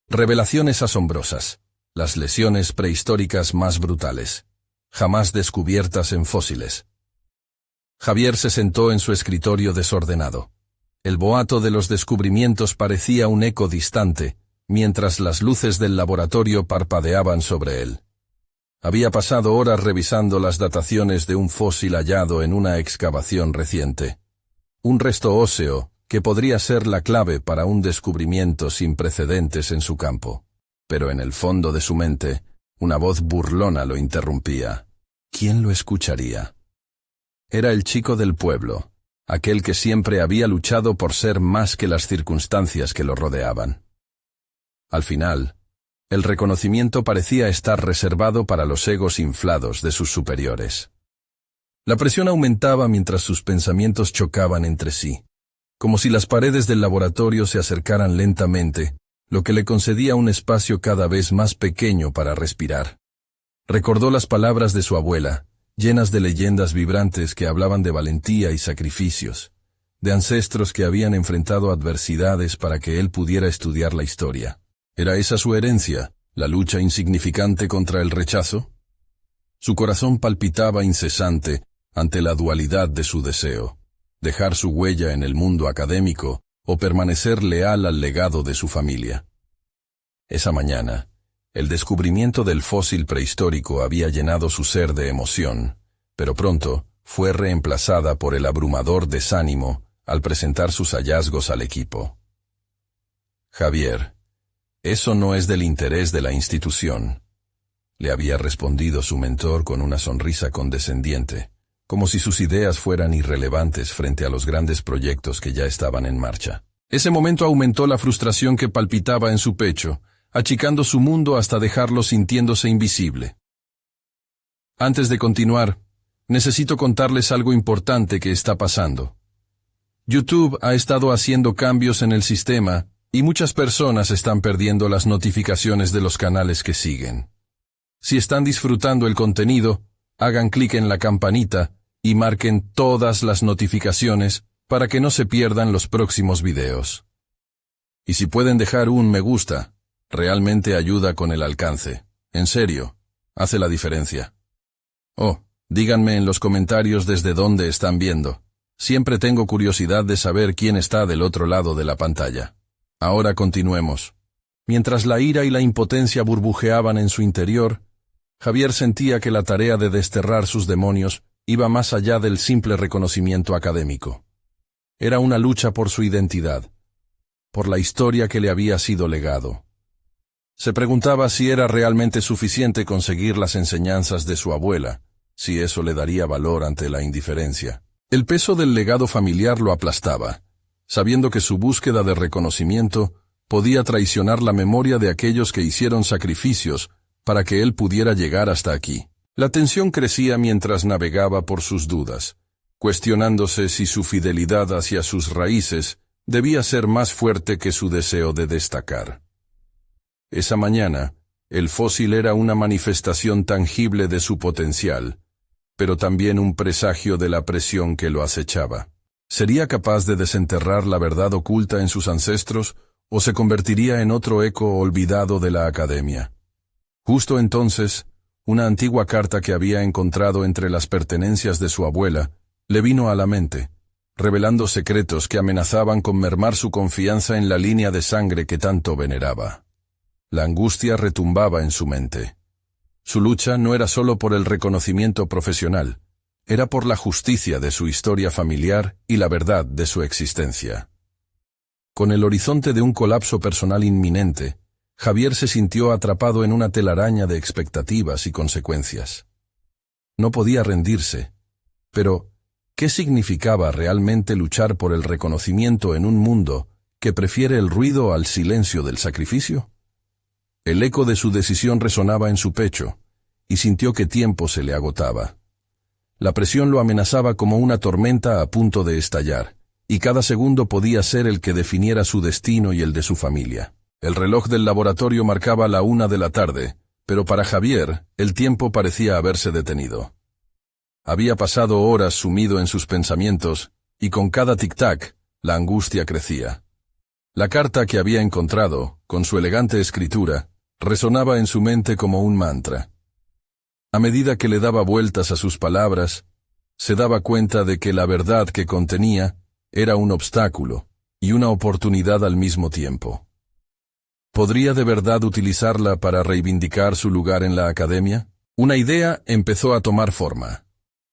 Revelaciones asombrosas. Las lesiones prehistóricas más brutales, jamás descubiertas en fósiles. Javier se sentó en su escritorio desordenado. El boato de los descubrimientos parecía un eco distante, mientras las luces del laboratorio parpadeaban sobre él. Había pasado horas revisando las dataciones de un fósil hallado en una excavación reciente. Un resto óseo que podría ser la clave para un descubrimiento sin precedentes en su campo. Pero en el fondo de su mente, una voz burlona lo interrumpía. ¿Quién lo escucharía? Era el chico del pueblo, aquel que siempre había luchado por ser más que las circunstancias que lo rodeaban. Al final, el reconocimiento parecía estar reservado para los egos inflados de sus superiores. La presión aumentaba mientras sus pensamientos chocaban entre sí, como si las paredes del laboratorio se acercaran lentamente, lo que le concedía un espacio cada vez más pequeño para respirar. Recordó las palabras de su abuela, llenas de leyendas vibrantes que hablaban de valentía y sacrificios, de ancestros que habían enfrentado adversidades para que él pudiera estudiar la historia. ¿Era esa su herencia, la lucha insignificante contra el rechazo? Su corazón palpitaba incesante ante la dualidad de su deseo, dejar su huella en el mundo académico o permanecer leal al legado de su familia. Esa mañana, el descubrimiento del fósil prehistórico había llenado su ser de emoción, pero pronto fue reemplazada por el abrumador desánimo al presentar sus hallazgos al equipo. Javier, eso no es del interés de la institución, le había respondido su mentor con una sonrisa condescendiente, como si sus ideas fueran irrelevantes frente a los grandes proyectos que ya estaban en marcha. Ese momento aumentó la frustración que palpitaba en su pecho, achicando su mundo hasta dejarlo sintiéndose invisible. Antes de continuar, necesito contarles algo importante que está pasando. YouTube ha estado haciendo cambios en el sistema y muchas personas están perdiendo las notificaciones de los canales que siguen. Si están disfrutando el contenido, hagan clic en la campanita y marquen todas las notificaciones para que no se pierdan los próximos videos. Y si pueden dejar un me gusta, realmente ayuda con el alcance. En serio, hace la diferencia. Oh, díganme en los comentarios desde dónde están viendo. Siempre tengo curiosidad de saber quién está del otro lado de la pantalla. Ahora continuemos. Mientras la ira y la impotencia burbujeaban en su interior, Javier sentía que la tarea de desterrar sus demonios iba más allá del simple reconocimiento académico. Era una lucha por su identidad, por la historia que le había sido legado. Se preguntaba si era realmente suficiente conseguir las enseñanzas de su abuela, si eso le daría valor ante la indiferencia. El peso del legado familiar lo aplastaba, sabiendo que su búsqueda de reconocimiento podía traicionar la memoria de aquellos que hicieron sacrificios para que él pudiera llegar hasta aquí. La tensión crecía mientras navegaba por sus dudas, cuestionándose si su fidelidad hacia sus raíces debía ser más fuerte que su deseo de destacar. Esa mañana, el fósil era una manifestación tangible de su potencial, pero también un presagio de la presión que lo acechaba. ¿Sería capaz de desenterrar la verdad oculta en sus ancestros o se convertiría en otro eco olvidado de la academia? Justo entonces, una antigua carta que había encontrado entre las pertenencias de su abuela le vino a la mente, revelando secretos que amenazaban con mermar su confianza en la línea de sangre que tanto veneraba. La angustia retumbaba en su mente. Su lucha no era solo por el reconocimiento profesional, era por la justicia de su historia familiar y la verdad de su existencia. Con el horizonte de un colapso personal inminente, Javier se sintió atrapado en una telaraña de expectativas y consecuencias. No podía rendirse, pero ¿qué significaba realmente luchar por el reconocimiento en un mundo que prefiere el ruido al silencio del sacrificio? El eco de su decisión resonaba en su pecho, y sintió que tiempo se le agotaba. La presión lo amenazaba como una tormenta a punto de estallar, y cada segundo podía ser el que definiera su destino y el de su familia. El reloj del laboratorio marcaba la 1 de la tarde, pero para Javier, el tiempo parecía haberse detenido. Había pasado horas sumido en sus pensamientos, y con cada tic-tac, la angustia crecía. La carta que había encontrado, con su elegante escritura, resonaba en su mente como un mantra. A medida que le daba vueltas a sus palabras, se daba cuenta de que la verdad que contenía era un obstáculo y una oportunidad al mismo tiempo. ¿Podría de verdad utilizarla para reivindicar su lugar en la academia? Una idea empezó a tomar forma.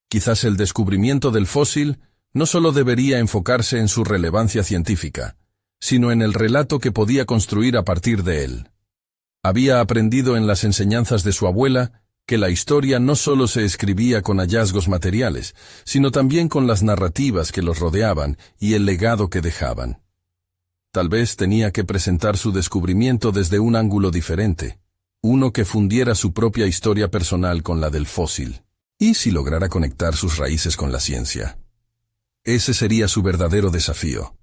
Quizás el descubrimiento del fósil no solo debería enfocarse en su relevancia científica, sino en el relato que podía construir a partir de él. Había aprendido en las enseñanzas de su abuela que la historia no solo se escribía con hallazgos materiales, sino también con las narrativas que los rodeaban y el legado que dejaban. Tal vez tenía que presentar su descubrimiento desde un ángulo diferente, uno que fundiera su propia historia personal con la del fósil. ¿Y si lograra conectar sus raíces con la ciencia? Ese sería su verdadero desafío.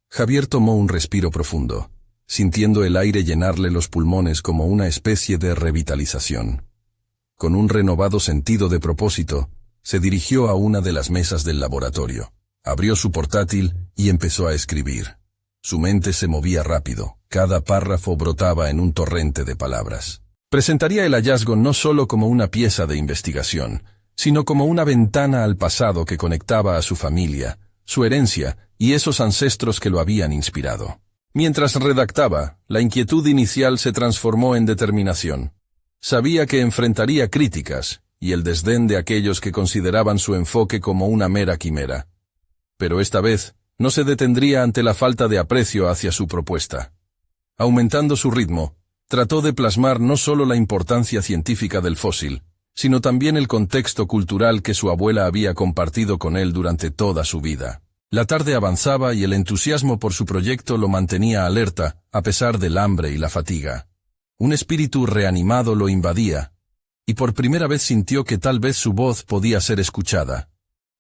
Javier tomó un respiro profundo, sintiendo el aire llenarle los pulmones como una especie de revitalización. Con un renovado sentido de propósito, se dirigió a una de las mesas del laboratorio, abrió su portátil y empezó a escribir. Su mente se movía rápido, cada párrafo brotaba en un torrente de palabras. Presentaría el hallazgo no solo como una pieza de investigación, sino como una ventana al pasado que conectaba a su familia, su herencia y esos ancestros que lo habían inspirado. Mientras redactaba, la inquietud inicial se transformó en determinación. Sabía que enfrentaría críticas y el desdén de aquellos que consideraban su enfoque como una mera quimera. Pero esta vez no se detendría ante la falta de aprecio hacia su propuesta. Aumentando su ritmo, trató de plasmar no solo la importancia científica del fósil, sino también el contexto cultural que su abuela había compartido con él durante toda su vida. La tarde avanzaba y el entusiasmo por su proyecto lo mantenía alerta, a pesar del hambre y la fatiga. Un espíritu reanimado lo invadía, y por primera vez sintió que tal vez su voz podía ser escuchada.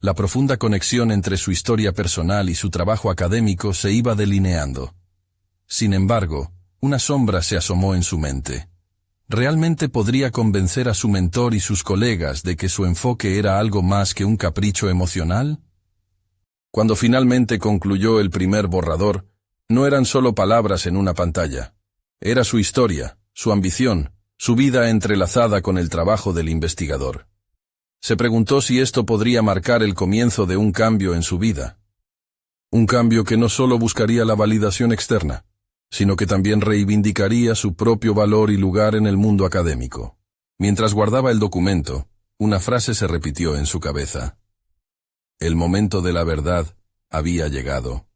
La profunda conexión entre su historia personal y su trabajo académico se iba delineando. Sin embargo, una sombra se asomó en su mente. ¿Realmente podría convencer a su mentor y sus colegas de que su enfoque era algo más que un capricho emocional? Cuando finalmente concluyó el primer borrador, no eran solo palabras en una pantalla. Era su historia, su ambición, su vida entrelazada con el trabajo del investigador. Se preguntó si esto podría marcar el comienzo de un cambio en su vida. Un cambio que no solo buscaría la validación externa, sino que también reivindicaría su propio valor y lugar en el mundo académico. Mientras guardaba el documento, una frase se repitió en su cabeza. El momento de la verdad había llegado.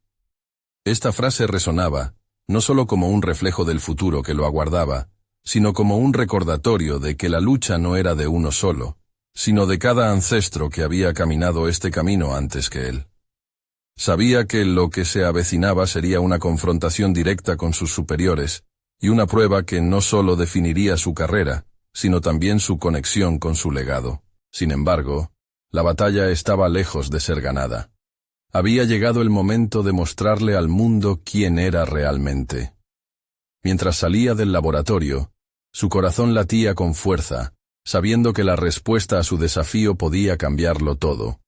Esta frase resonaba, no solo como un reflejo del futuro que lo aguardaba, sino como un recordatorio de que la lucha no era de uno solo, sino de cada ancestro que había caminado este camino antes que él. Sabía que lo que se avecinaba sería una confrontación directa con sus superiores, y una prueba que no solo definiría su carrera, sino también su conexión con su legado. Sin embargo, la batalla estaba lejos de ser ganada. Había llegado el momento de mostrarle al mundo quién era realmente. Mientras salía del laboratorio, su corazón latía con fuerza, sabiendo que la respuesta a su desafío podía cambiarlo todo.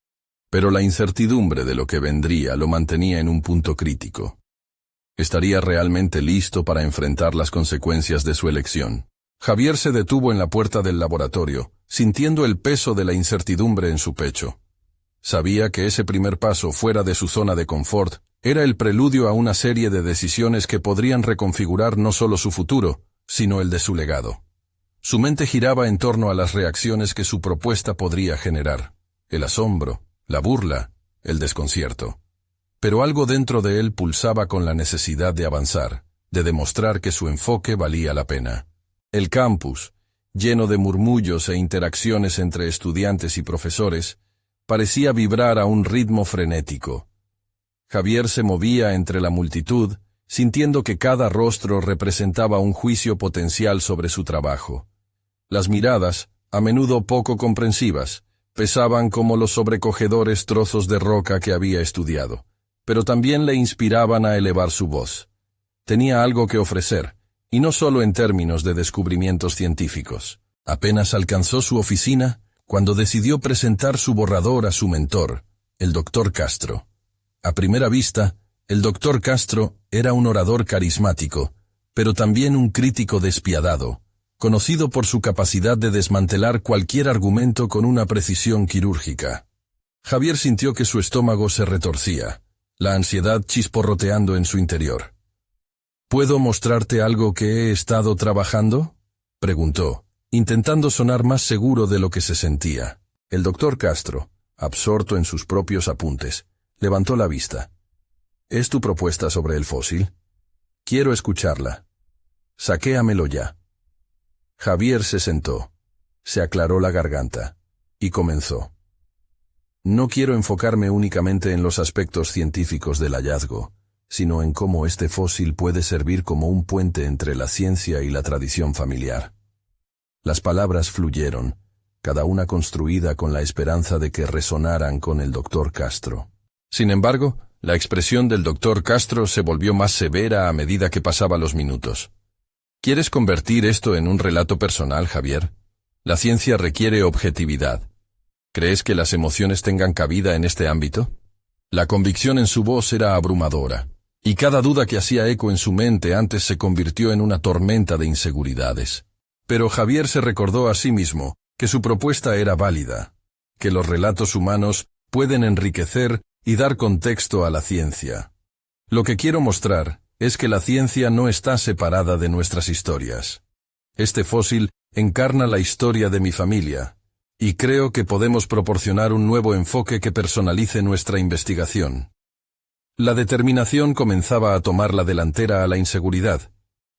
Pero la incertidumbre de lo que vendría lo mantenía en un punto crítico. ¿Estaría realmente listo para enfrentar las consecuencias de su elección? Javier se detuvo en la puerta del laboratorio, sintiendo el peso de la incertidumbre en su pecho. Sabía que ese primer paso fuera de su zona de confort era el preludio a una serie de decisiones que podrían reconfigurar no solo su futuro, sino el de su legado. Su mente giraba en torno a las reacciones que su propuesta podría generar: el asombro, la burla, el desconcierto. Pero algo dentro de él pulsaba con la necesidad de avanzar, de demostrar que su enfoque valía la pena. El campus, lleno de murmullos e interacciones entre estudiantes y profesores, parecía vibrar a un ritmo frenético. Javier se movía entre la multitud, sintiendo que cada rostro representaba un juicio potencial sobre su trabajo. Las miradas, a menudo poco comprensivas, pesaban como los sobrecogedores trozos de roca que había estudiado, pero también le inspiraban a elevar su voz. Tenía algo que ofrecer, y no solo en términos de descubrimientos científicos. Apenas alcanzó su oficina cuando decidió presentar su borrador a su mentor, el Dr. Castro. A primera vista, El doctor Castro era un orador carismático, pero también un crítico despiadado, conocido por su capacidad de desmantelar cualquier argumento con una precisión quirúrgica. Javier sintió que su estómago se retorcía, la ansiedad chisporroteando en su interior. ¿Puedo mostrarte algo que he estado trabajando?, preguntó, intentando sonar más seguro de lo que se sentía. El doctor Castro, absorto en sus propios apuntes, levantó la vista. ¿Es tu propuesta sobre el fósil? Quiero escucharla. Saquéamelo ya. Javier se sentó, se aclaró la garganta, y comenzó. No quiero enfocarme únicamente en los aspectos científicos del hallazgo, sino en cómo este fósil puede servir como un puente entre la ciencia y la tradición familiar. Las palabras fluyeron, cada una construida con la esperanza de que resonaran con el doctor Castro. Sin embargo, la expresión del doctor Castro se volvió más severa a medida que pasaban los minutos. ¿Quieres convertir esto en un relato personal, Javier? La ciencia requiere objetividad. ¿Crees que las emociones tengan cabida en este ámbito? La convicción en su voz era abrumadora, y cada duda que hacía eco en su mente antes se convirtió en una tormenta de inseguridades. Pero Javier se recordó a sí mismo que su propuesta era válida, que los relatos humanos pueden enriquecer y dar contexto a la ciencia. Lo que quiero mostrar es que la ciencia no está separada de nuestras historias. Este fósil encarna la historia de mi familia, y creo que podemos proporcionar un nuevo enfoque que personalice nuestra investigación. La determinación comenzaba a tomar la delantera a la inseguridad,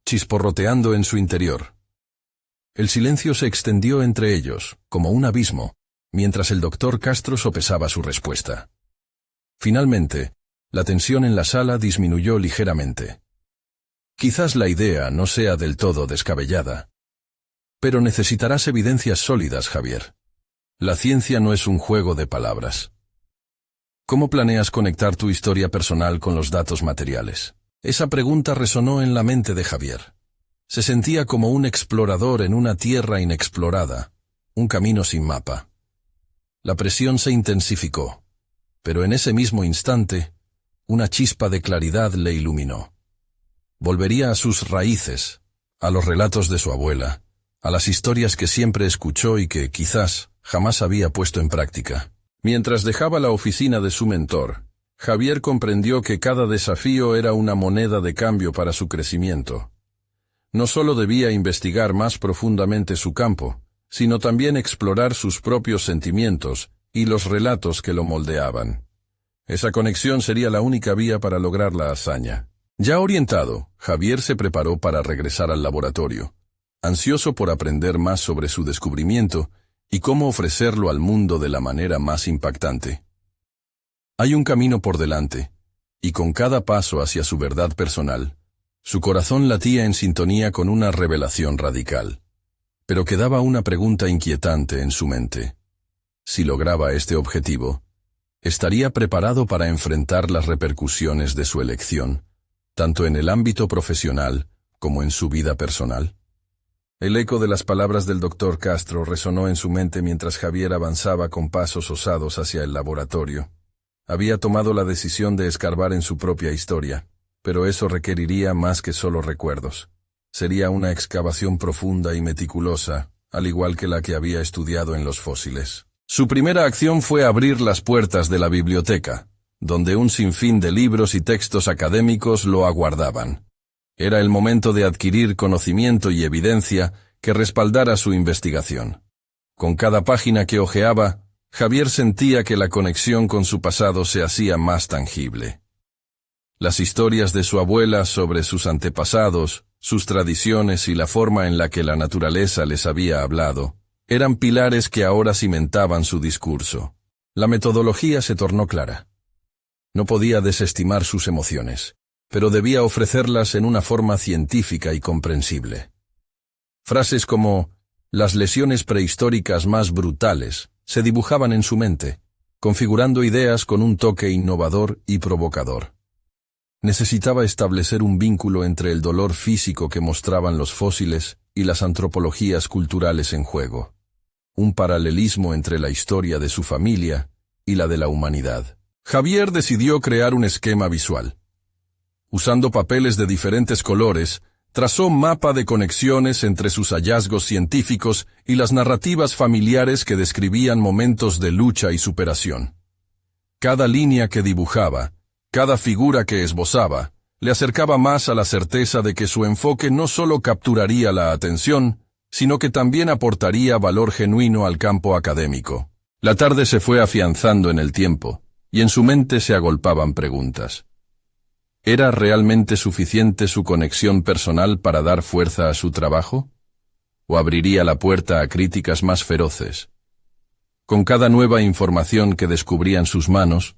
chisporroteando en su interior. El silencio se extendió entre ellos, como un abismo, mientras el doctor Castro sopesaba su respuesta. Finalmente, la tensión en la sala disminuyó ligeramente. Quizás la idea no sea del todo descabellada. Pero necesitarás evidencias sólidas, Javier. La ciencia no es un juego de palabras. ¿Cómo planeas conectar tu historia personal con los datos materiales? Esa pregunta resonó en la mente de Javier. Se sentía como un explorador en una tierra inexplorada, un camino sin mapa. La presión se intensificó, pero en ese mismo instante, una chispa de claridad le iluminó. Volvería a sus raíces, a los relatos de su abuela, a las historias que siempre escuchó y que, quizás, jamás había puesto en práctica. Mientras dejaba la oficina de su mentor, Javier comprendió que cada desafío era una moneda de cambio para su crecimiento. No solo debía investigar más profundamente su campo, sino también explorar sus propios sentimientos y los relatos que lo moldeaban. Esa conexión sería la única vía para lograr la hazaña. Ya orientado, Javier se preparó para regresar al laboratorio, ansioso por aprender más sobre su descubrimiento y cómo ofrecerlo al mundo de la manera más impactante. Hay un camino por delante, y con cada paso hacia su verdad personal, su corazón latía en sintonía con una revelación radical. Pero quedaba una pregunta inquietante en su mente. Si lograba este objetivo, ¿estaría preparado para enfrentar las repercusiones de su elección, tanto en el ámbito profesional como en su vida personal? El eco de las palabras del doctor Castro resonó en su mente mientras Javier avanzaba con pasos osados hacia el laboratorio. Había tomado la decisión de escarbar en su propia historia, pero eso requeriría más que solo recuerdos. Sería una excavación profunda y meticulosa, al igual que la que había estudiado en los fósiles. Su primera acción fue abrir las puertas de la biblioteca, donde un sinfín de libros y textos académicos lo aguardaban. Era el momento de adquirir conocimiento y evidencia que respaldara su investigación. Con cada página que hojeaba, Javier sentía que la conexión con su pasado se hacía más tangible. Las historias de su abuela sobre sus antepasados, sus tradiciones y la forma en la que la naturaleza les había hablado, eran pilares que ahora cimentaban su discurso. La metodología se tornó clara. No podía desestimar sus emociones, pero debía ofrecerlas en una forma científica y comprensible. Frases como «las lesiones prehistóricas más brutales» se dibujaban en su mente, configurando ideas con un toque innovador y provocador. Necesitaba establecer un vínculo entre el dolor físico que mostraban los fósiles y las antropologías culturales en juego. Un paralelismo entre la historia de su familia y la de la humanidad. Javier decidió crear un esquema visual, Usando papeles de diferentes colores, trazó mapa de conexiones entre sus hallazgos científicos y las narrativas familiares que describían momentos de lucha y superación. Cada línea que dibujaba, cada figura que esbozaba, le acercaba más a la certeza de que su enfoque no solo capturaría la atención, sino que también aportaría valor genuino al campo académico. La tarde se fue afianzando en el tiempo, y en su mente se agolpaban preguntas. ¿Era realmente suficiente su conexión personal para dar fuerza a su trabajo? ¿O abriría la puerta a críticas más feroces? Con cada nueva información que descubría en sus manos,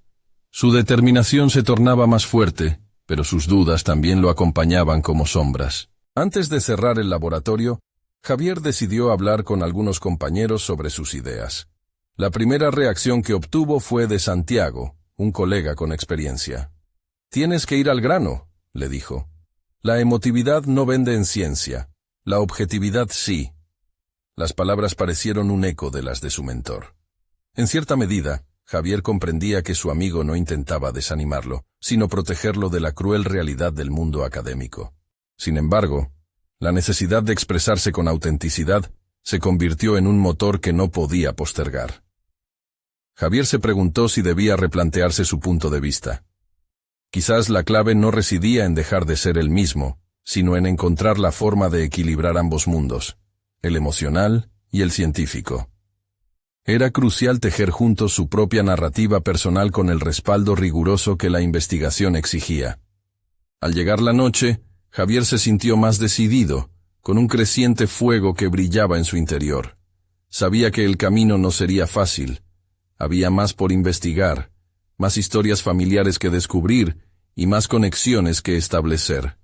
su determinación se tornaba más fuerte, pero sus dudas también lo acompañaban como sombras. Antes de cerrar el laboratorio, Javier decidió hablar con algunos compañeros sobre sus ideas. La primera reacción que obtuvo fue de Santiago, un colega con experiencia. «Tienes que ir al grano», le dijo. «La emotividad no vende en ciencia, la objetividad sí». Las palabras parecieron un eco de las de su mentor. En cierta medida, Javier comprendía que su amigo no intentaba desanimarlo, sino protegerlo de la cruel realidad del mundo académico. Sin embargo, la necesidad de expresarse con autenticidad se convirtió en un motor que no podía postergar. Javier se preguntó si debía replantearse su punto de vista. Quizás la clave no residía en dejar de ser el mismo, sino en encontrar la forma de equilibrar ambos mundos, el emocional y el científico. Era crucial tejer juntos su propia narrativa personal con el respaldo riguroso que la investigación exigía. Al llegar la noche, Javier se sintió más decidido, con un creciente fuego que brillaba en su interior. Sabía que el camino no sería fácil. Había más por investigar, más historias familiares que descubrir y más conexiones que establecer.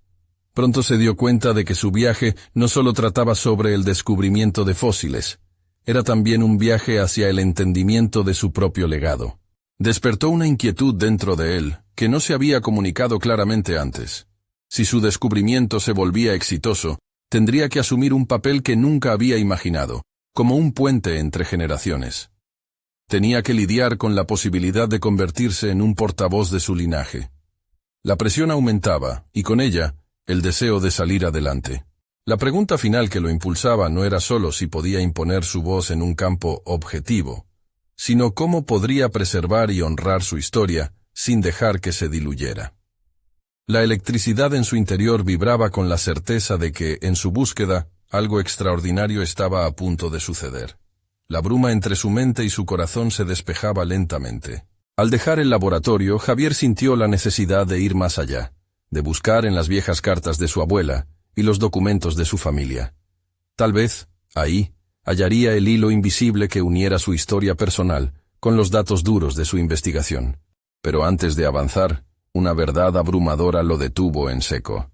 Pronto se dio cuenta de que su viaje no solo trataba sobre el descubrimiento de fósiles, era también un viaje hacia el entendimiento de su propio legado. Despertó una inquietud dentro de él, que no se había comunicado claramente antes. Si su descubrimiento se volvía exitoso, tendría que asumir un papel que nunca había imaginado, como un puente entre generaciones. Tenía que lidiar con la posibilidad de convertirse en un portavoz de su linaje. La presión aumentaba, y con ella, el deseo de salir adelante. La pregunta final que lo impulsaba no era solo si podía imponer su voz en un campo objetivo, sino cómo podría preservar y honrar su historia sin dejar que se diluyera. La electricidad en su interior vibraba con la certeza de que, en su búsqueda, algo extraordinario estaba a punto de suceder. La bruma entre su mente y su corazón se despejaba lentamente. Al dejar el laboratorio, Javier sintió la necesidad de ir más allá, de buscar en las viejas cartas de su abuela y los documentos de su familia. Tal vez, ahí, hallaría el hilo invisible que uniera su historia personal con los datos duros de su investigación. Pero antes de avanzar, una verdad abrumadora lo detuvo en seco.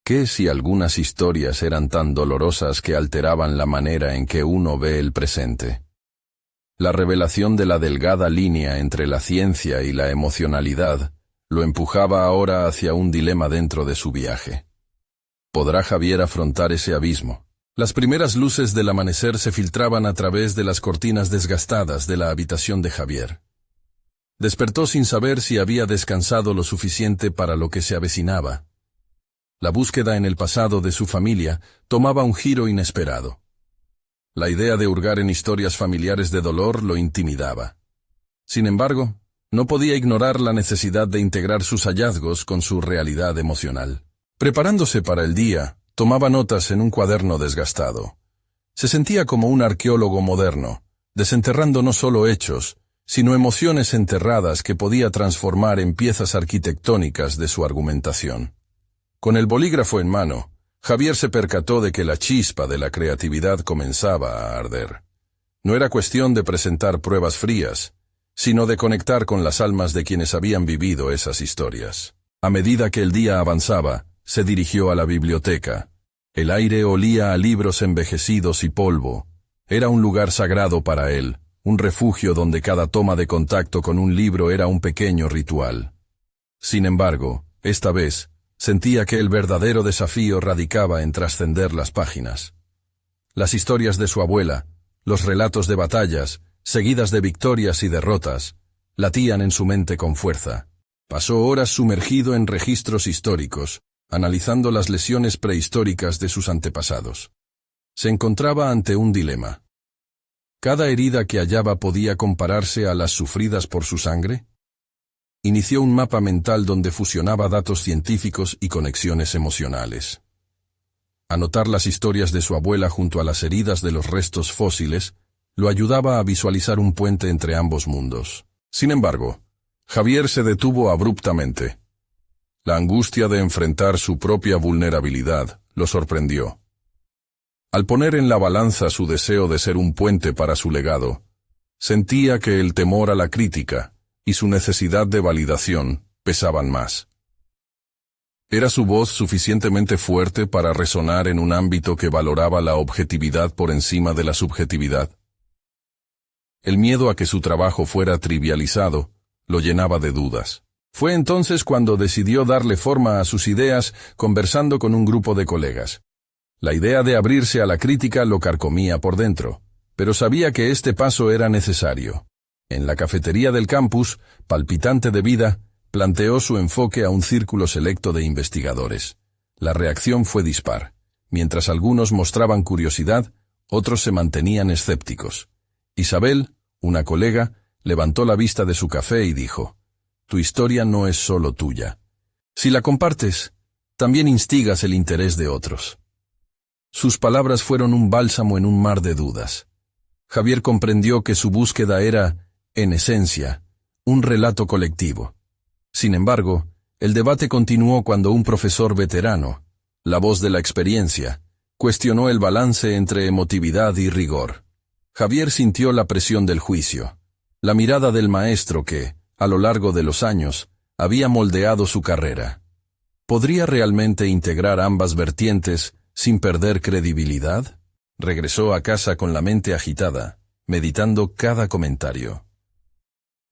¿Qué si algunas historias eran tan dolorosas que alteraban la manera en que uno ve el presente? La revelación de la delgada línea entre la ciencia y la emocionalidad lo empujaba ahora hacia un dilema dentro de su viaje. ¿Podrá Javier afrontar ese abismo? Las primeras luces del amanecer se filtraban a través de las cortinas desgastadas de la habitación de Javier. Despertó sin saber si había descansado lo suficiente para lo que se avecinaba. La búsqueda en el pasado de su familia tomaba un giro inesperado. La idea de hurgar en historias familiares de dolor lo intimidaba. Sin embargo, no podía ignorar la necesidad de integrar sus hallazgos con su realidad emocional. Preparándose para el día, tomaba notas en un cuaderno desgastado. Se sentía como un arqueólogo moderno, desenterrando no solo hechos, sino emociones enterradas que podía transformar en piezas arquitectónicas de su argumentación. Con el bolígrafo en mano, Javier se percató de que la chispa de la creatividad comenzaba a arder. No era cuestión de presentar pruebas frías, sino de conectar con las almas de quienes habían vivido esas historias. A medida que el día avanzaba, se dirigió a la biblioteca. El aire olía a libros envejecidos y polvo. Era un lugar sagrado para él, un refugio donde cada toma de contacto con un libro era un pequeño ritual. Sin embargo, esta vez, sentía que el verdadero desafío radicaba en trascender las páginas. Las historias de su abuela, los relatos de batallas, seguidas de victorias y derrotas, latían en su mente con fuerza. Pasó horas sumergido en registros históricos, analizando las lesiones prehistóricas de sus antepasados. Se encontraba ante un dilema. ¿Cada herida que hallaba podía compararse a las sufridas por su sangre? Inició un mapa mental donde fusionaba datos científicos y conexiones emocionales. Anotar las historias de su abuela junto a las heridas de los restos fósiles lo ayudaba a visualizar un puente entre ambos mundos. Sin embargo, Javier se detuvo abruptamente. La angustia de enfrentar su propia vulnerabilidad lo sorprendió. Al poner en la balanza su deseo de ser un puente para su legado, sentía que el temor a la crítica y su necesidad de validación pesaban más. ¿Era su voz suficientemente fuerte para resonar en un ámbito que valoraba la objetividad por encima de la subjetividad? El miedo a que su trabajo fuera trivializado lo llenaba de dudas. Fue entonces cuando decidió darle forma a sus ideas conversando con un grupo de colegas. La idea de abrirse a la crítica lo carcomía por dentro, pero sabía que este paso era necesario. En la cafetería del campus, palpitante de vida, planteó su enfoque a un círculo selecto de investigadores. La reacción fue dispar. Mientras algunos mostraban curiosidad, otros se mantenían escépticos. Isabel, una colega, levantó la vista de su café y dijo: «Tu historia no es solo tuya. Si la compartes, también instigas el interés de otros». Sus palabras fueron un bálsamo en un mar de dudas. Javier comprendió que su búsqueda era, en esencia, un relato colectivo. Sin embargo, el debate continuó cuando un profesor veterano, la voz de la experiencia, cuestionó el balance entre emotividad y rigor. Javier sintió la presión del juicio, la mirada del maestro que, a lo largo de los años, había moldeado su carrera. ¿Podría realmente integrar ambas vertientes sin perder credibilidad? Regresó a casa con la mente agitada, meditando cada comentario.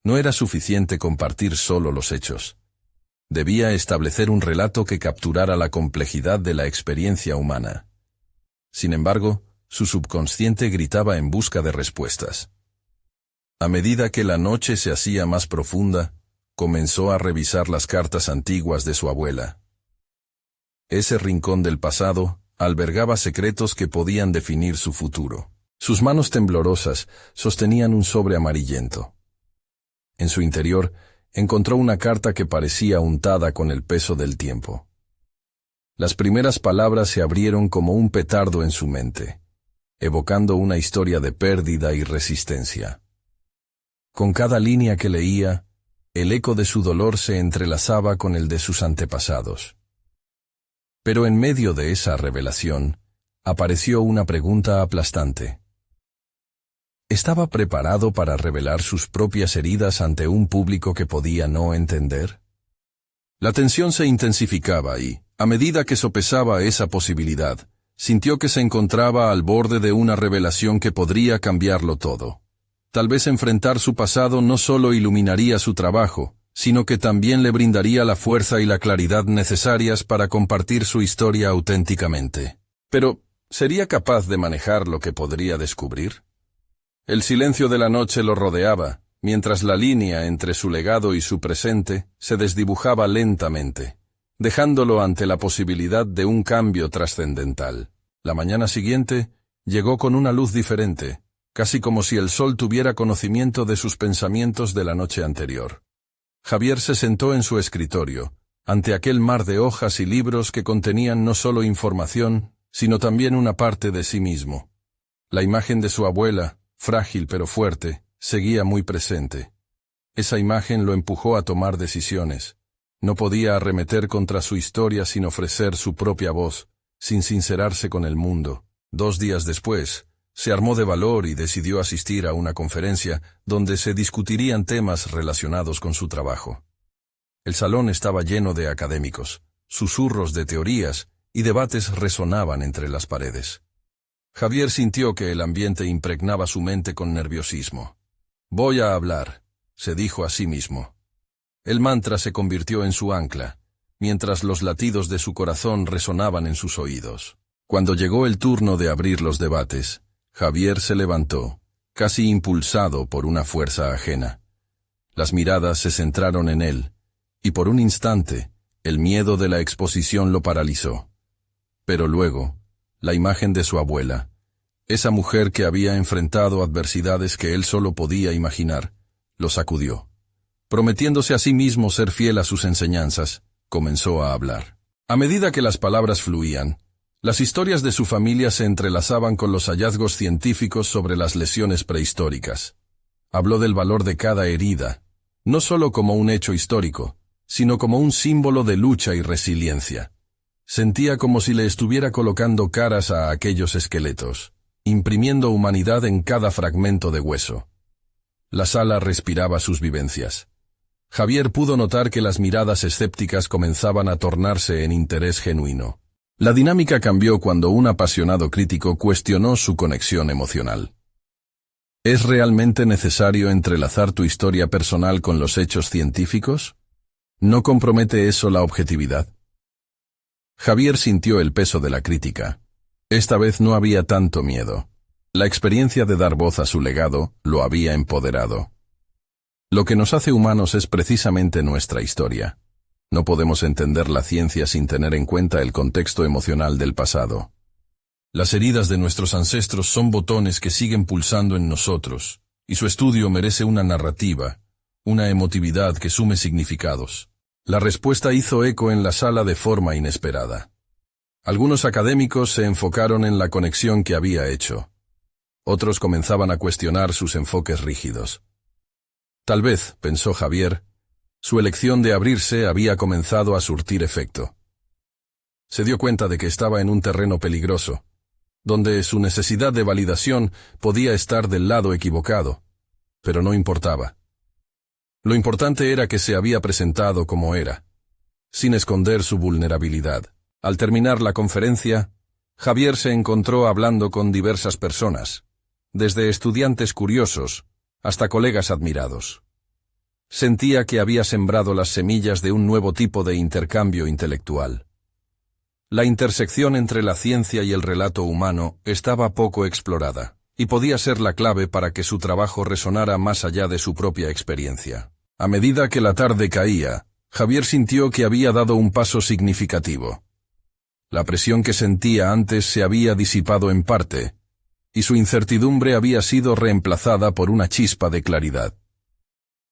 No era suficiente compartir solo los hechos. Debía establecer un relato que capturara la complejidad de la experiencia humana. Sin embargo, su subconsciente gritaba en busca de respuestas. A medida que la noche se hacía más profunda, comenzó a revisar las cartas antiguas de su abuela. Ese rincón del pasado albergaba secretos que podían definir su futuro. Sus manos temblorosas sostenían un sobre amarillento. En su interior, encontró una carta que parecía untada con el peso del tiempo. Las primeras palabras se abrieron como un petardo en su mente, evocando una historia de pérdida y resistencia. Con cada línea que leía, el eco de su dolor se entrelazaba con el de sus antepasados. Pero en medio de esa revelación, apareció una pregunta aplastante. ¿Estaba preparado para revelar sus propias heridas ante un público que podía no entender? La tensión se intensificaba y, a medida que sopesaba esa posibilidad, sintió que se encontraba al borde de una revelación que podría cambiarlo todo. Tal vez enfrentar su pasado no solo iluminaría su trabajo, sino que también le brindaría la fuerza y la claridad necesarias para compartir su historia auténticamente. Pero, ¿sería capaz de manejar lo que podría descubrir? El silencio de la noche lo rodeaba, mientras la línea entre su legado y su presente se desdibujaba lentamente, dejándolo ante la posibilidad de un cambio trascendental. La mañana siguiente llegó con una luz diferente, casi como si el sol tuviera conocimiento de sus pensamientos de la noche anterior. Javier se sentó en su escritorio, ante aquel mar de hojas y libros que contenían no solo información, sino también una parte de sí mismo. La imagen de su abuela, frágil pero fuerte, seguía muy presente. Esa imagen lo empujó a tomar decisiones. No podía arremeter contra su historia sin ofrecer su propia voz, sin sincerarse con el mundo. 2 días después, se armó de valor y decidió asistir a una conferencia donde se discutirían temas relacionados con su trabajo. El salón estaba lleno de académicos, susurros de teorías y debates resonaban entre las paredes. Javier sintió que el ambiente impregnaba su mente con nerviosismo. «Voy a hablar», se dijo a sí mismo. El mantra se convirtió en su ancla, mientras los latidos de su corazón resonaban en sus oídos. Cuando llegó el turno de abrir los debates, Javier se levantó, casi impulsado por una fuerza ajena. Las miradas se centraron en él, y por un instante, el miedo de la exposición lo paralizó. Pero luego, la imagen de su abuela, esa mujer que había enfrentado adversidades que él solo podía imaginar, lo sacudió. Prometiéndose a sí mismo ser fiel a sus enseñanzas, comenzó a hablar. A medida que las palabras fluían, las historias de su familia se entrelazaban con los hallazgos científicos sobre las lesiones prehistóricas. Habló del valor de cada herida, no solo como un hecho histórico, sino como un símbolo de lucha y resiliencia. Sentía como si le estuviera colocando caras a aquellos esqueletos, imprimiendo humanidad en cada fragmento de hueso. La sala respiraba sus vivencias. Javier pudo notar que las miradas escépticas comenzaban a tornarse en interés genuino. La dinámica cambió cuando un apasionado crítico cuestionó su conexión emocional. ¿Es realmente necesario entrelazar tu historia personal con los hechos científicos? ¿No compromete eso la objetividad? Javier sintió el peso de la crítica. Esta vez no había tanto miedo. La experiencia de dar voz a su legado lo había empoderado. Lo que nos hace humanos es precisamente nuestra historia. No podemos entender la ciencia sin tener en cuenta el contexto emocional del pasado. Las heridas de nuestros ancestros son botones que siguen pulsando en nosotros, y su estudio merece una narrativa, una emotividad que sume significados. La respuesta hizo eco en la sala de forma inesperada. Algunos académicos se enfocaron en la conexión que había hecho. Otros comenzaban a cuestionar sus enfoques rígidos. Tal vez, pensó Javier, su elección de abrirse había comenzado a surtir efecto. Se dio cuenta de que estaba en un terreno peligroso, donde su necesidad de validación podía estar del lado equivocado, pero no importaba. Lo importante era que se había presentado como era, sin esconder su vulnerabilidad. Al terminar la conferencia, Javier se encontró hablando con diversas personas, desde estudiantes curiosos hasta colegas admirados. Sentía que había sembrado las semillas de un nuevo tipo de intercambio intelectual. La intersección entre la ciencia y el relato humano estaba poco explorada, y podía ser la clave para que su trabajo resonara más allá de su propia experiencia. A medida que la tarde caía, Javier sintió que había dado un paso significativo. La presión que sentía antes se había disipado en parte, y su incertidumbre había sido reemplazada por una chispa de claridad.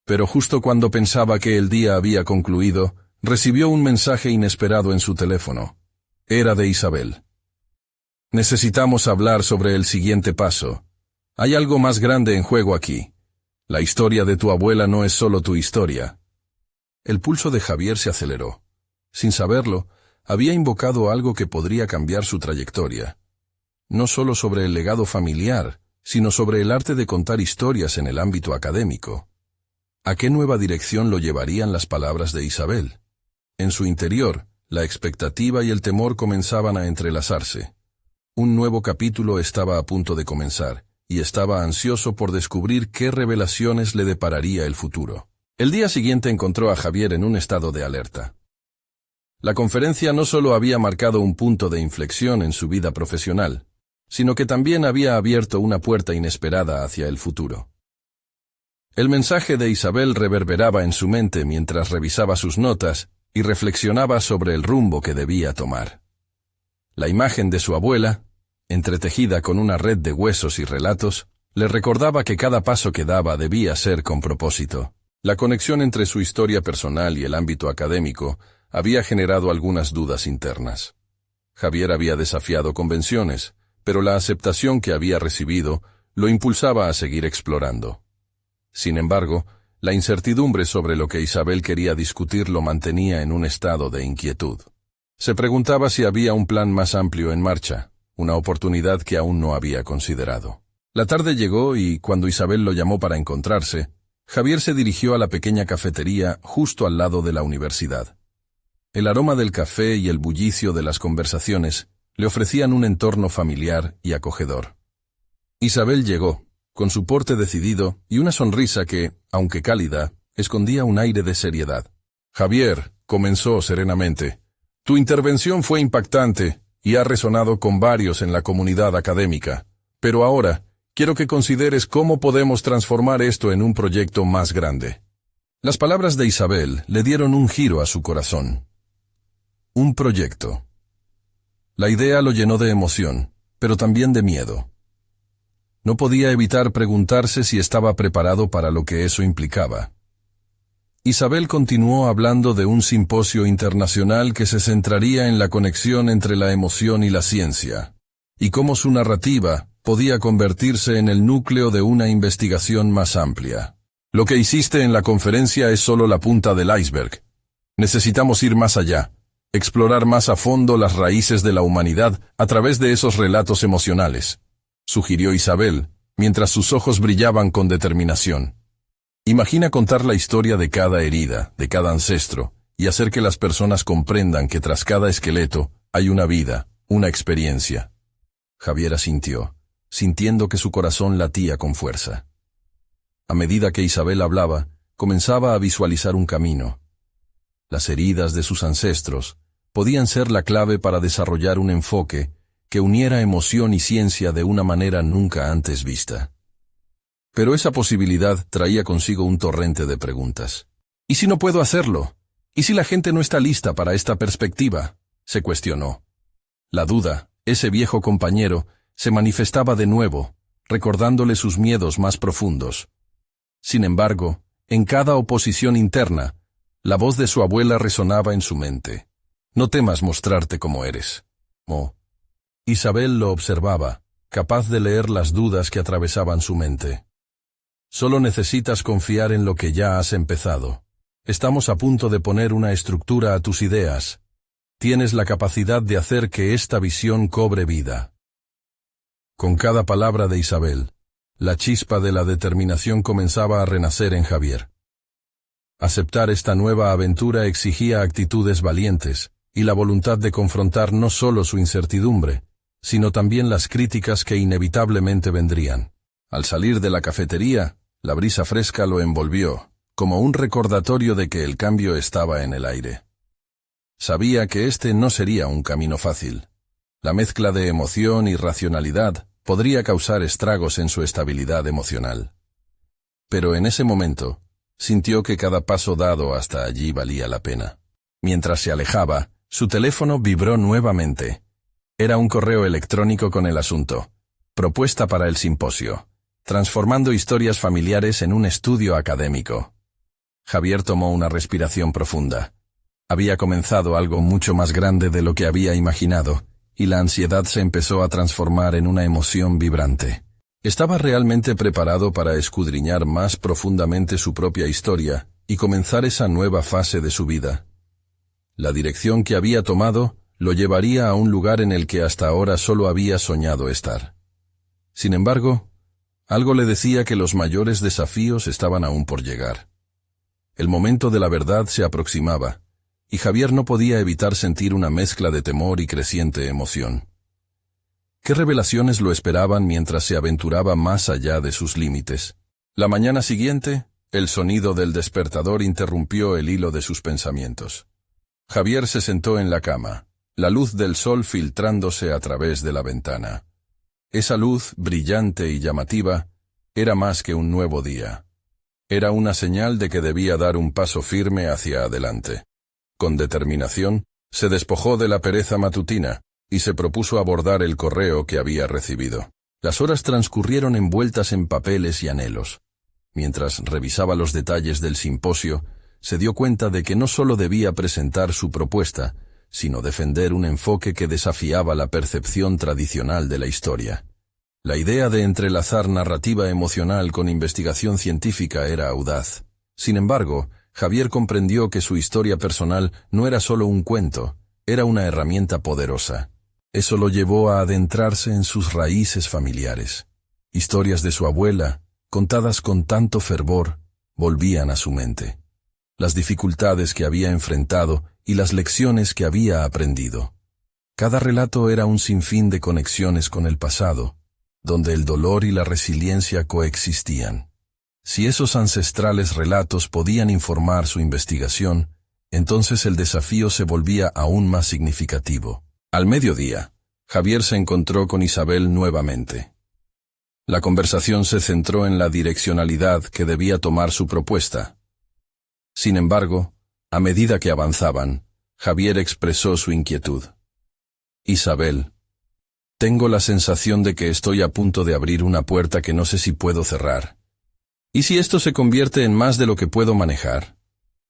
Pero justo cuando pensaba que el día había concluido, recibió un mensaje inesperado en su teléfono. Era de Isabel. Necesitamos hablar sobre el siguiente paso. Hay algo más grande en juego aquí. La historia de tu abuela no es solo tu historia. El pulso de Javier se aceleró. Sin saberlo, había invocado algo que podría cambiar su trayectoria. No solo sobre el legado familiar, sino sobre el arte de contar historias en el ámbito académico. ¿A qué nueva dirección lo llevarían las palabras de Isabel? En su interior, la expectativa y el temor comenzaban a entrelazarse. Un nuevo capítulo estaba a punto de comenzar, y estaba ansioso por descubrir qué revelaciones le depararía el futuro. El día siguiente encontró a Javier en un estado de alerta. La conferencia no solo había marcado un punto de inflexión en su vida profesional, sino que también había abierto una puerta inesperada hacia el futuro. El mensaje de Isabel reverberaba en su mente mientras revisaba sus notas y reflexionaba sobre el rumbo que debía tomar. La imagen de su abuela, entretejida con una red de huesos y relatos, le recordaba que cada paso que daba debía ser con propósito. La conexión entre su historia personal y el ámbito académico había generado algunas dudas internas. Javier había desafiado convenciones, pero la aceptación que había recibido lo impulsaba a seguir explorando. Sin embargo, la incertidumbre sobre lo que Isabel quería discutir lo mantenía en un estado de inquietud. Se preguntaba si había un plan más amplio en marcha, una oportunidad que aún no había considerado. La tarde llegó y, cuando Isabel lo llamó para encontrarse, Javier se dirigió a la pequeña cafetería justo al lado de la universidad. El aroma del café y el bullicio de las conversaciones le ofrecían un entorno familiar y acogedor. Isabel llegó, con su porte decidido y una sonrisa que, aunque cálida, escondía un aire de seriedad. Javier, comenzó serenamente, tu intervención fue impactante y ha resonado con varios en la comunidad académica, pero ahora quiero que consideres cómo podemos transformar esto en un proyecto más grande. Las palabras de Isabel le dieron un giro a su corazón. Un proyecto. La idea lo llenó de emoción, pero también de miedo. No podía evitar preguntarse si estaba preparado para lo que eso implicaba. Isabel continuó hablando de un simposio internacional que se centraría en la conexión entre la emoción y la ciencia, y cómo su narrativa podía convertirse en el núcleo de una investigación más amplia. Lo que hiciste en la conferencia es solo la punta del iceberg. Necesitamos ir más allá, explorar más a fondo las raíces de la humanidad a través de esos relatos emocionales, sugirió Isabel, mientras sus ojos brillaban con determinación. Imagina contar la historia de cada herida, de cada ancestro, y hacer que las personas comprendan que tras cada esqueleto hay una vida, una experiencia. Javier asintió, sintiendo que su corazón latía con fuerza. A medida que Isabel hablaba, comenzaba a visualizar un camino. Las heridas de sus ancestros podían ser la clave para desarrollar un enfoque que uniera emoción y ciencia de una manera nunca antes vista. Pero esa posibilidad traía consigo un torrente de preguntas. ¿Y si no puedo hacerlo? ¿Y si la gente no está lista para esta perspectiva? Se cuestionó. La duda, ese viejo compañero, se manifestaba de nuevo, recordándole sus miedos más profundos. Sin embargo, en cada oposición interna, la voz de su abuela resonaba en su mente. No temas mostrarte como eres. Isabel lo observaba, capaz de leer las dudas que atravesaban su mente. Solo necesitas confiar en lo que ya has empezado. Estamos a punto de poner una estructura a tus ideas. Tienes la capacidad de hacer que esta visión cobre vida. Con cada palabra de Isabel, la chispa de la determinación comenzaba a renacer en Javier. Aceptar esta nueva aventura exigía actitudes valientes y la voluntad de confrontar no solo su incertidumbre, sino también las críticas que inevitablemente vendrían. Al salir de la cafetería, la brisa fresca lo envolvió, como un recordatorio de que el cambio estaba en el aire. Sabía que este no sería un camino fácil. La mezcla de emoción y racionalidad podría causar estragos en su estabilidad emocional. Pero en ese momento, sintió que cada paso dado hasta allí valía la pena. Mientras se alejaba, su teléfono vibró nuevamente. Era un correo electrónico con el asunto: propuesta para el simposio, transformando historias familiares en un estudio académico. Javier tomó una respiración profunda. Había comenzado algo mucho más grande de lo que había imaginado, y la ansiedad se empezó a transformar en una emoción vibrante. Estaba realmente preparado para escudriñar más profundamente su propia historia y comenzar esa nueva fase de su vida. La dirección que había tomado lo llevaría a un lugar en el que hasta ahora solo había soñado estar. Sin embargo, algo le decía que los mayores desafíos estaban aún por llegar. El momento de la verdad se aproximaba, y Javier no podía evitar sentir una mezcla de temor y creciente emoción. ¿Qué revelaciones lo esperaban mientras se aventuraba más allá de sus límites? La mañana siguiente, el sonido del despertador interrumpió el hilo de sus pensamientos. Javier se sentó en la cama, la luz del sol filtrándose a través de la ventana. Esa luz, brillante y llamativa, era más que un nuevo día. Era una señal de que debía dar un paso firme hacia adelante. Con determinación, se despojó de la pereza matutina y se propuso abordar el correo que había recibido. Las horas transcurrieron envueltas en papeles y anhelos. Mientras revisaba los detalles del simposio, se dio cuenta de que no solo debía presentar su propuesta, sino defender un enfoque que desafiaba la percepción tradicional de la historia. La idea de entrelazar narrativa emocional con investigación científica era audaz. Sin embargo, Javier comprendió que su historia personal no era solo un cuento, era una herramienta poderosa. Eso lo llevó a adentrarse en sus raíces familiares. Historias de su abuela, contadas con tanto fervor, volvían a su mente. Las dificultades que había enfrentado y las lecciones que había aprendido. Cada relato era un sinfín de conexiones con el pasado, donde el dolor y la resiliencia coexistían. Si esos ancestrales relatos podían informar su investigación, entonces el desafío se volvía aún más significativo. Al mediodía, Javier se encontró con Isabel nuevamente. La conversación se centró en la direccionalidad que debía tomar su propuesta. Sin embargo, a medida que avanzaban, Javier expresó su inquietud. Isabel, tengo la sensación de que estoy a punto de abrir una puerta que no sé si puedo cerrar. ¿Y si esto se convierte en más de lo que puedo manejar?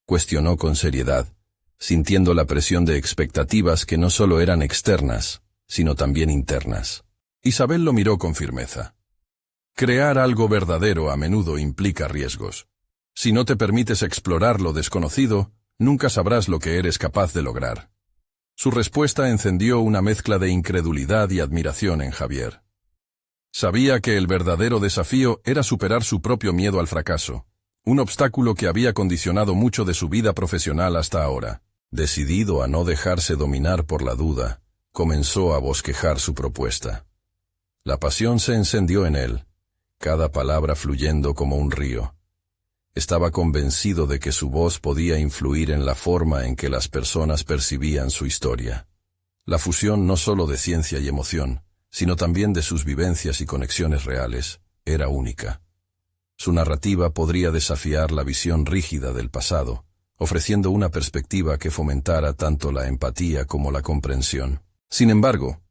Cuestionó con seriedad, sintiendo la presión de expectativas que no solo eran externas, sino también internas. Isabel lo miró con firmeza. Crear algo verdadero a menudo implica riesgos. Si no te permites explorar lo desconocido, nunca sabrás lo que eres capaz de lograr. Su respuesta encendió una mezcla de incredulidad y admiración en Javier. Sabía que el verdadero desafío era superar su propio miedo al fracaso, un obstáculo que había condicionado mucho de su vida profesional hasta ahora. Decidido a no dejarse dominar por la duda, comenzó a bosquejar su propuesta. La pasión se encendió en él, cada palabra fluyendo como un río. Estaba convencido de que su voz podía influir en la forma en que las personas percibían su historia. La fusión no solo de ciencia y emoción, sino también de sus vivencias y conexiones reales, era única. Su narrativa podría desafiar la visión rígida del pasado, ofreciendo una perspectiva que fomentara tanto la empatía como la comprensión. Sin embargo,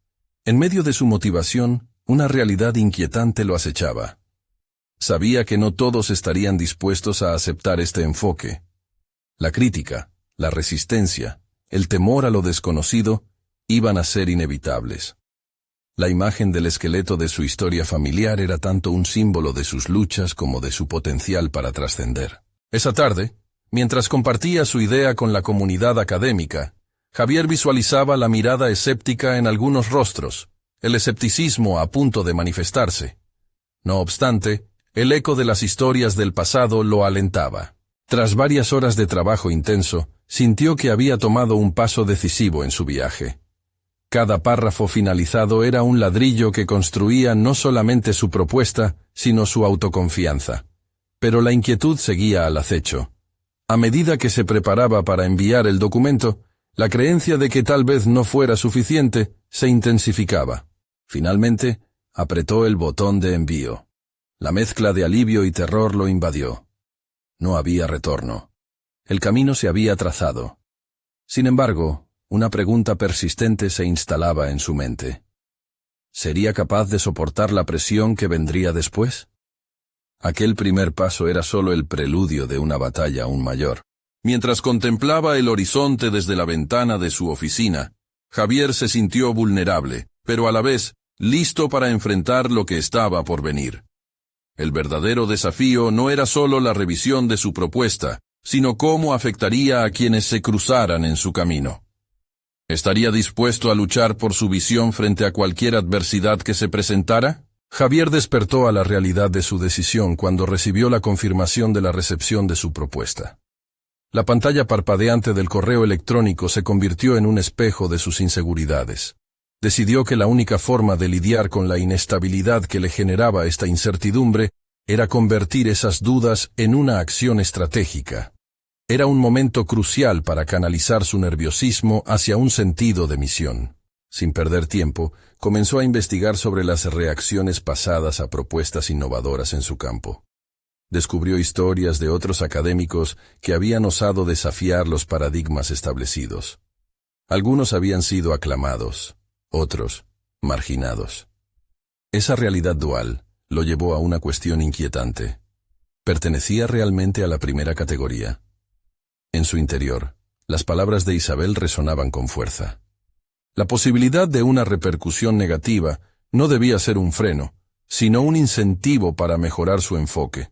en medio de su motivación, una realidad inquietante lo acechaba. Sabía que no todos estarían dispuestos a aceptar este enfoque. La crítica, la resistencia, el temor a lo desconocido, iban a ser inevitables. La imagen del esqueleto de su historia familiar era tanto un símbolo de sus luchas como de su potencial para trascender. Esa tarde, mientras compartía su idea con la comunidad académica, Javier visualizaba la mirada escéptica en algunos rostros, el escepticismo a punto de manifestarse. No obstante, el eco de las historias del pasado lo alentaba. Tras varias horas de trabajo intenso, sintió que había tomado un paso decisivo en su viaje. Cada párrafo finalizado era un ladrillo que construía no solamente su propuesta, sino su autoconfianza. Pero la inquietud seguía al acecho. A medida que se preparaba para enviar el documento, la creencia de que tal vez no fuera suficiente se intensificaba. Finalmente, apretó el botón de envío. La mezcla de alivio y terror lo invadió. No había retorno. El camino se había trazado. Sin embargo, una pregunta persistente se instalaba en su mente. ¿Sería capaz de soportar la presión que vendría después? Aquel primer paso era solo el preludio de una batalla aún mayor. Mientras contemplaba el horizonte desde la ventana de su oficina, Javier se sintió vulnerable, pero a la vez, listo para enfrentar lo que estaba por venir. El verdadero desafío no era solo la revisión de su propuesta, sino cómo afectaría a quienes se cruzaran en su camino. ¿Estaría dispuesto a luchar por su visión frente a cualquier adversidad que se presentara? Javier despertó a la realidad de su decisión cuando recibió la confirmación de la recepción de su propuesta. La pantalla parpadeante del correo electrónico se convirtió en un espejo de sus inseguridades. Decidió que la única forma de lidiar con la inestabilidad que le generaba esta incertidumbre era convertir esas dudas en una acción estratégica. Era un momento crucial para canalizar su nerviosismo hacia un sentido de misión. Sin perder tiempo, comenzó a investigar sobre las reacciones pasadas a propuestas innovadoras en su campo. Descubrió historias de otros académicos que habían osado desafiar los paradigmas establecidos. Algunos habían sido aclamados, otros, marginados. Esa realidad dual lo llevó a una cuestión inquietante. ¿Pertenecía realmente a la primera categoría? En su interior, las palabras de Isabel resonaban con fuerza. La posibilidad de una repercusión negativa no debía ser un freno, sino un incentivo para mejorar su enfoque.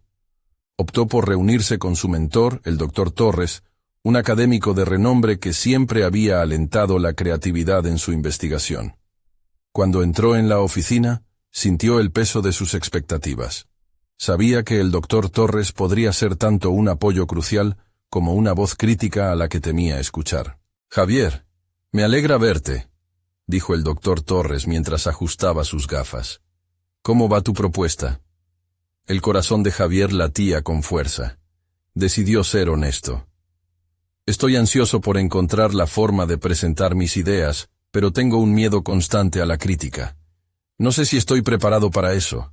Optó por reunirse con su mentor, el Dr. Torres, un académico de renombre que siempre había alentado la creatividad en su investigación. Cuando entró en la oficina, sintió el peso de sus expectativas. Sabía que el Dr. Torres podría ser tanto un apoyo crucial como una voz crítica a la que temía escuchar. «Javier, me alegra verte», dijo el Dr. Torres mientras ajustaba sus gafas. «¿Cómo va tu propuesta?» El corazón de Javier latía con fuerza. Decidió ser honesto. «Estoy ansioso por encontrar la forma de presentar mis ideas, pero tengo un miedo constante a la crítica. No sé si estoy preparado para eso».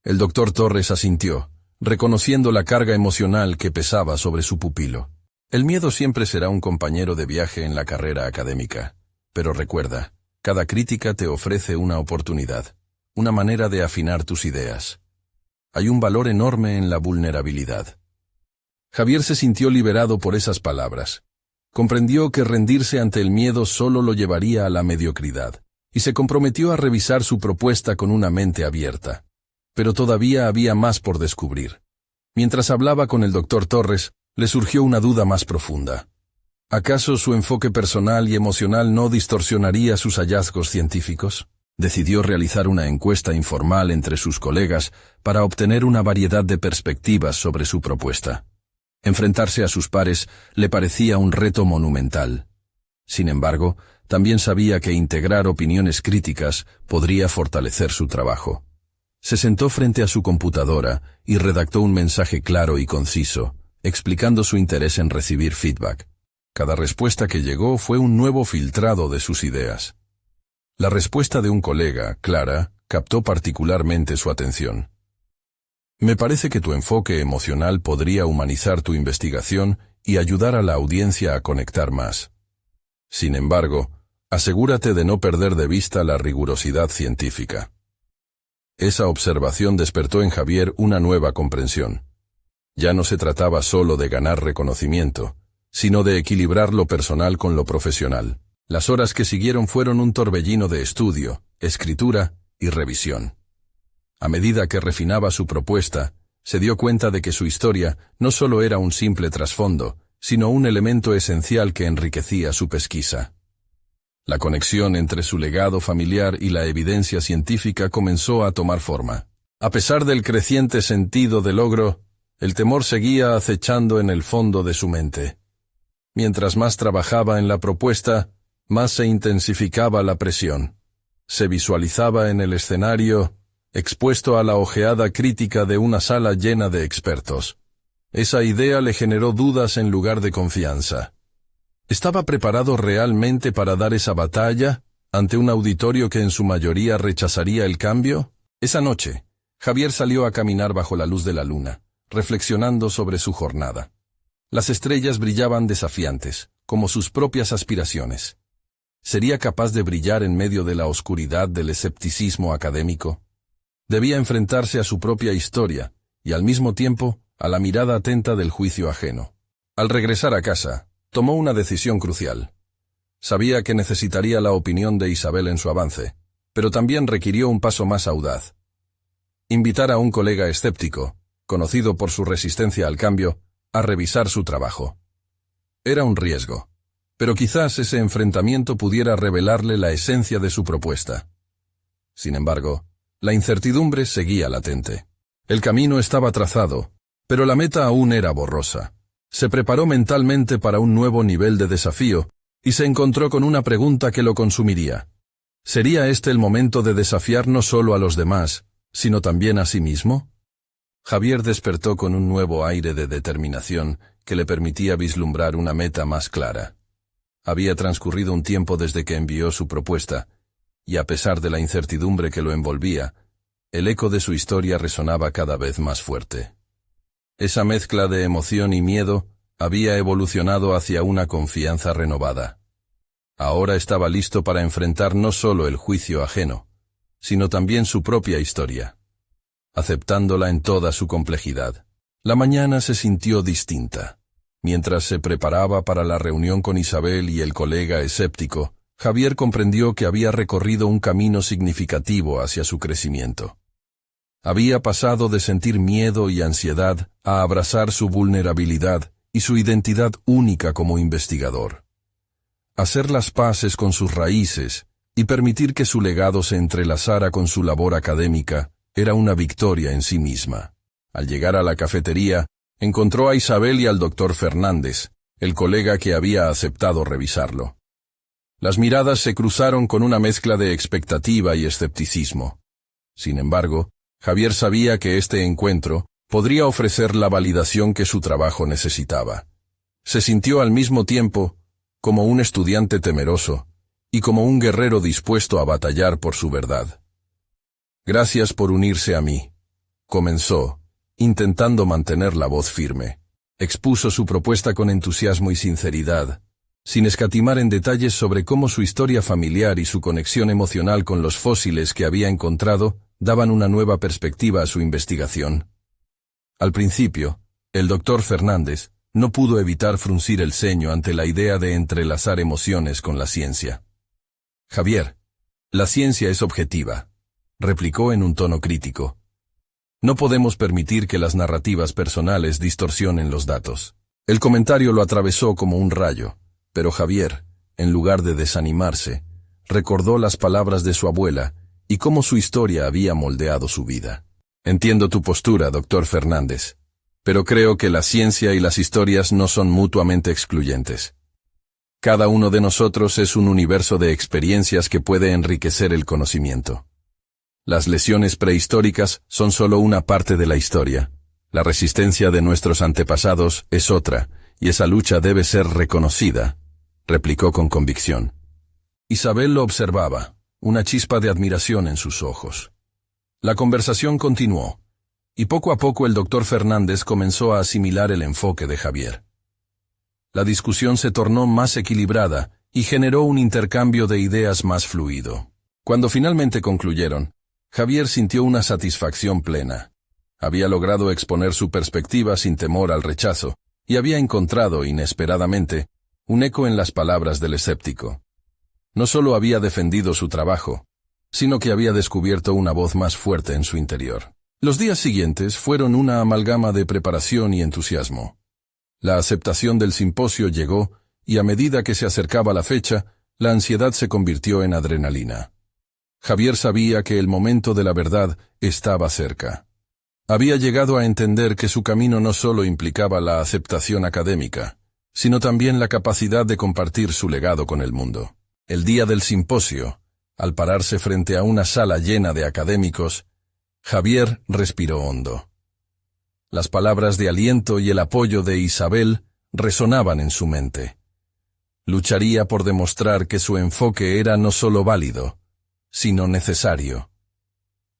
El Dr. Torres asintió, reconociendo la carga emocional que pesaba sobre su pupilo. El miedo siempre será un compañero de viaje en la carrera académica, pero recuerda, cada crítica te ofrece una oportunidad, una manera de afinar tus ideas. Hay un valor enorme en la vulnerabilidad. Javier se sintió liberado por esas palabras. Comprendió que rendirse ante el miedo solo lo llevaría a la mediocridad, y se comprometió a revisar su propuesta con una mente abierta. Pero todavía había más por descubrir. Mientras hablaba con el doctor Torres, le surgió una duda más profunda. ¿Acaso su enfoque personal y emocional no distorsionaría sus hallazgos científicos? Decidió realizar una encuesta informal entre sus colegas para obtener una variedad de perspectivas sobre su propuesta. Enfrentarse a sus pares le parecía un reto monumental. Sin embargo, también sabía que integrar opiniones críticas podría fortalecer su trabajo. Se sentó frente a su computadora y redactó un mensaje claro y conciso, explicando su interés en recibir feedback. Cada respuesta que llegó fue un nuevo filtrado de sus ideas. La respuesta de un colega, Clara, captó particularmente su atención. Me parece que tu enfoque emocional podría humanizar tu investigación y ayudar a la audiencia a conectar más. Sin embargo, asegúrate de no perder de vista la rigurosidad científica. Esa observación despertó en Javier una nueva comprensión. Ya no se trataba solo de ganar reconocimiento, sino de equilibrar lo personal con lo profesional. Las horas que siguieron fueron un torbellino de estudio, escritura y revisión. A medida que refinaba su propuesta, se dio cuenta de que su historia no solo era un simple trasfondo, sino un elemento esencial que enriquecía su pesquisa. La conexión entre su legado familiar y la evidencia científica comenzó a tomar forma. A pesar del creciente sentido de logro, el temor seguía acechando en el fondo de su mente. Mientras más trabajaba en la propuesta, más se intensificaba la presión. Se visualizaba en el escenario, expuesto a la ojeada crítica de una sala llena de expertos. Esa idea le generó dudas en lugar de confianza. ¿Estaba preparado realmente para dar esa batalla ante un auditorio que en su mayoría rechazaría el cambio? Esa noche, Javier salió a caminar bajo la luz de la luna, reflexionando sobre su jornada. Las estrellas brillaban desafiantes, como sus propias aspiraciones. ¿Sería capaz de brillar en medio de la oscuridad del escepticismo académico? Debía enfrentarse a su propia historia, y al mismo tiempo, a la mirada atenta del juicio ajeno. Al regresar a casa, tomó una decisión crucial. Sabía que necesitaría la opinión de Isabel en su avance, pero también requirió un paso más audaz. Invitar a un colega escéptico, conocido por su resistencia al cambio, a revisar su trabajo. Era un riesgo, pero quizás ese enfrentamiento pudiera revelarle la esencia de su propuesta. Sin embargo, la incertidumbre seguía latente. El camino estaba trazado, pero la meta aún era borrosa. Se preparó mentalmente para un nuevo nivel de desafío y se encontró con una pregunta que lo consumiría. ¿Sería este el momento de desafiar no solo a los demás, sino también a sí mismo? Javier despertó con un nuevo aire de determinación que le permitía vislumbrar una meta más clara. Había transcurrido un tiempo desde que envió su propuesta, y a pesar de la incertidumbre que lo envolvía, el eco de su historia resonaba cada vez más fuerte. Esa mezcla de emoción y miedo había evolucionado hacia una confianza renovada. Ahora estaba listo para enfrentar no solo el juicio ajeno, sino también su propia historia, aceptándola en toda su complejidad. La mañana se sintió distinta. Mientras se preparaba para la reunión con Isabel y el colega escéptico, Javier comprendió que había recorrido un camino significativo hacia su crecimiento. Había pasado de sentir miedo y ansiedad a abrazar su vulnerabilidad y su identidad única como investigador. Hacer las paces con sus raíces y permitir que su legado se entrelazara con su labor académica era una victoria en sí misma. Al llegar a la cafetería, encontró a Isabel y al doctor Fernández, el colega que había aceptado revisarlo. Las miradas se cruzaron con una mezcla de expectativa y escepticismo. Sin embargo, Javier sabía que este encuentro podría ofrecer la validación que su trabajo necesitaba. Se sintió al mismo tiempo como un estudiante temeroso y como un guerrero dispuesto a batallar por su verdad. Gracias por unirse a mí, comenzó, intentando mantener la voz firme. Expuso su propuesta con entusiasmo y sinceridad, sin escatimar en detalles sobre cómo su historia familiar y su conexión emocional con los fósiles que había encontrado daban una nueva perspectiva a su investigación. Al principio, el doctor Fernández no pudo evitar fruncir el ceño ante la idea de entrelazar emociones con la ciencia. Javier, la ciencia es objetiva, replicó en un tono crítico. No podemos permitir que las narrativas personales distorsionen los datos. El comentario lo atravesó como un rayo, pero Javier, en lugar de desanimarse, recordó las palabras de su abuela y cómo su historia había moldeado su vida. Entiendo tu postura, doctor Fernández, pero creo que la ciencia y las historias no son mutuamente excluyentes. Cada uno de nosotros es un universo de experiencias que puede enriquecer el conocimiento. Las lesiones prehistóricas son solo una parte de la historia. La resistencia de nuestros antepasados es otra, y esa lucha debe ser reconocida, replicó con convicción. Isabel lo observaba, una chispa de admiración en sus ojos. La conversación continuó, y poco a poco el doctor Fernández comenzó a asimilar el enfoque de Javier. La discusión se tornó más equilibrada y generó un intercambio de ideas más fluido. Cuando finalmente concluyeron, Javier sintió una satisfacción plena. Había logrado exponer su perspectiva sin temor al rechazo, y había encontrado, inesperadamente, un eco en las palabras del escéptico. No solo había defendido su trabajo, sino que había descubierto una voz más fuerte en su interior. Los días siguientes fueron una amalgama de preparación y entusiasmo. La aceptación del simposio llegó, y a medida que se acercaba la fecha, la ansiedad se convirtió en adrenalina. Javier sabía que el momento de la verdad estaba cerca. Había llegado a entender que su camino no solo implicaba la aceptación académica, sino también la capacidad de compartir su legado con el mundo. El día del simposio, al pararse frente a una sala llena de académicos, Javier respiró hondo. Las palabras de aliento y el apoyo de Isabel resonaban en su mente. Lucharía por demostrar que su enfoque era no solo válido, sino necesario.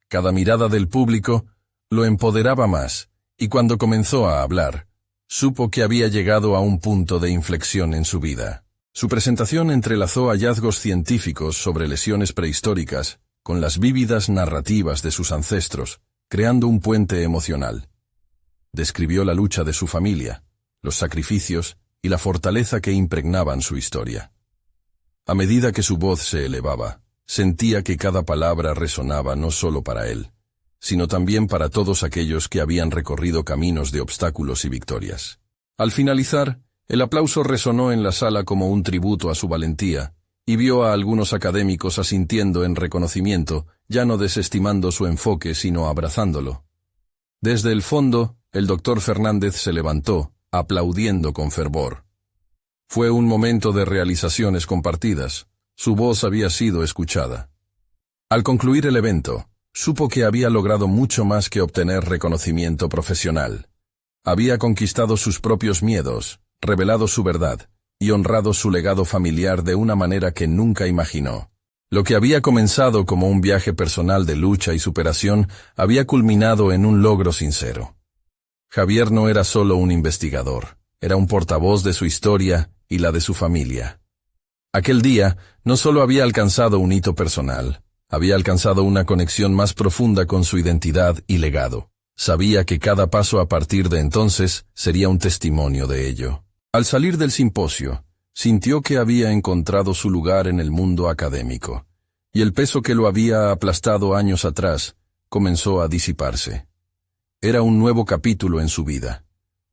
Cada mirada del público lo empoderaba más, y cuando comenzó a hablar, supo que había llegado a un punto de inflexión en su vida. Su presentación entrelazó hallazgos científicos sobre lesiones prehistóricas con las vívidas narrativas de sus ancestros, creando un puente emocional. Describió la lucha de su familia, los sacrificios y la fortaleza que impregnaban su historia. A medida que su voz se elevaba, sentía que cada palabra resonaba no solo para él, sino también para todos aquellos que habían recorrido caminos de obstáculos y victorias. Al finalizar, el aplauso resonó en la sala como un tributo a su valentía, y vio a algunos académicos asintiendo en reconocimiento, ya no desestimando su enfoque sino abrazándolo. Desde el fondo, el doctor Fernández se levantó, aplaudiendo con fervor. Fue un momento de realizaciones compartidas. Su voz había sido escuchada. Al concluir el evento, supo que había logrado mucho más que obtener reconocimiento profesional. Había conquistado sus propios miedos, revelado su verdad, y honrado su legado familiar de una manera que nunca imaginó. Lo que había comenzado como un viaje personal de lucha y superación había culminado en un logro sincero. Javier no era solo un investigador, era un portavoz de su historia y la de su familia. Aquel día no solo había alcanzado un hito personal, había alcanzado una conexión más profunda con su identidad y legado. Sabía que cada paso a partir de entonces sería un testimonio de ello. Al salir del simposio, sintió que había encontrado su lugar en el mundo académico, y el peso que lo había aplastado años atrás comenzó a disiparse. Era un nuevo capítulo en su vida,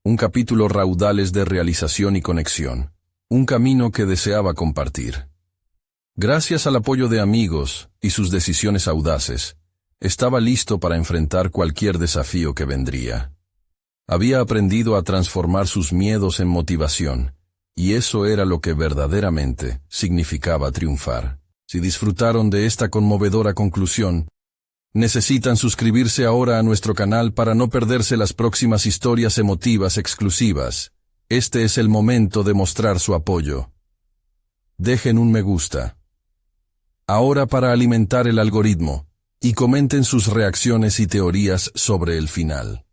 un capítulo raudales de realización y conexión, un camino que deseaba compartir. Gracias al apoyo de amigos y sus decisiones audaces, estaba listo para enfrentar cualquier desafío que vendría. Había aprendido a transformar sus miedos en motivación, y eso era lo que verdaderamente significaba triunfar. Si disfrutaron de esta conmovedora conclusión, necesitan suscribirse ahora a nuestro canal para no perderse las próximas historias emotivas exclusivas. Este es el momento de mostrar su apoyo. Dejen un me gusta. Ahora para alimentar el algoritmo, y comenten sus reacciones y teorías sobre el final.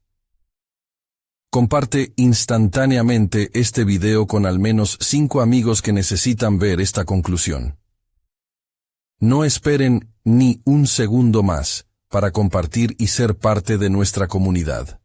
Comparte instantáneamente este video con al menos 5 amigos que necesitan ver esta conclusión. No esperen ni un segundo más para compartir y ser parte de nuestra comunidad.